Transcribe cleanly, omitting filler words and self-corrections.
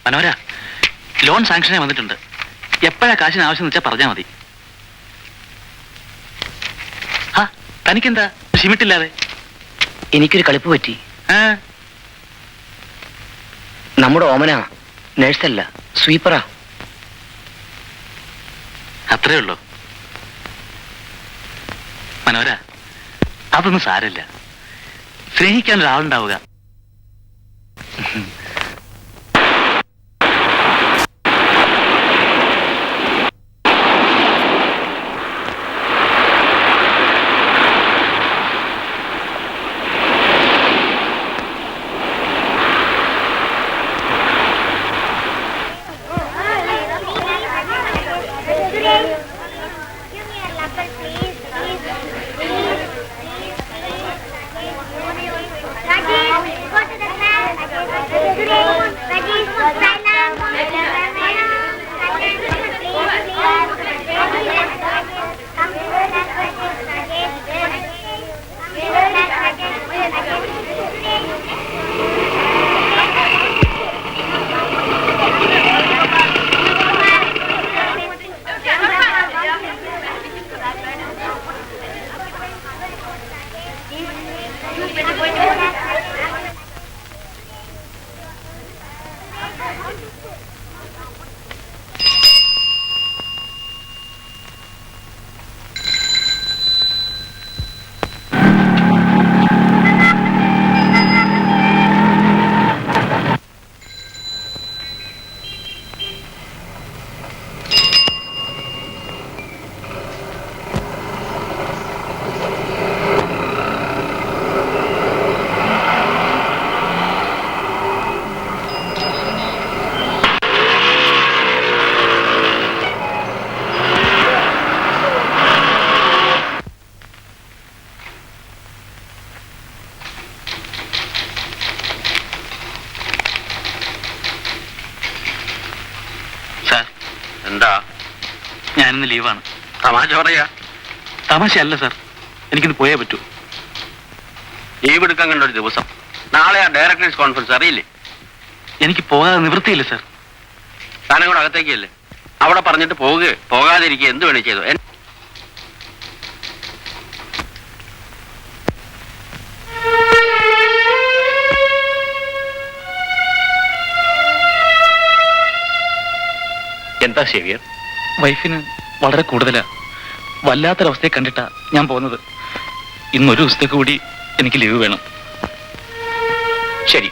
മനോര, loan സാങ്ഷനായി വന്നിട്ടുണ്ട്. എപ്പോഴാ കാശിന് ആവശ്യം വെച്ചാൽ പറഞ്ഞാൽ മതി. ആ തനിക്കെന്താ ഷിമിട്ടില്ലാതെ? എനിക്കൊരു കളിപ്പ് പറ്റി. നമ്മുടെ ഓമന നേഴ്സല്ല, സ്വീപ്പറാ. അത്രേ ഉള്ളൂ മനോര. അതൊന്നും സാരമില്ല. സ്നേഹിക്കാൻ ഒരാളുണ്ടാവുക. എന്താ? ഞാനിന്ന് ലീവാണ്. തമാശ പറയാ? തമാശയല്ല സാർ, എനിക്കിന്ന് പോയേ പറ്റൂ. ലീവ് എടുക്കാൻ കണ്ട ഒരു ദിവസം. നാളെ ആ ഡയറക്ടേഴ്സ് കോൺഫറൻസ് അറിയില്ലേ? എനിക്ക് പോകാതെ നിവൃത്തിയില്ല സാർ. താനും കൂടെ അകത്തേക്കല്ലേ? അവിടെ പറഞ്ഞിട്ട് പോകാതിരിക്കുക എന്ത് വേണേ ചെയ്തു. എന്താ സേവിയർ? വൈഫിന് വളരെ കൂടുതലാ. വല്ലാത്തൊരവസ്ഥയെ കണ്ടിട്ടാ ഞാൻ പോകുന്നത്. ഇന്നൊരു ദിവസത്തേക്ക് കൂടി എനിക്ക് ലീവ് വേണം. ശരി.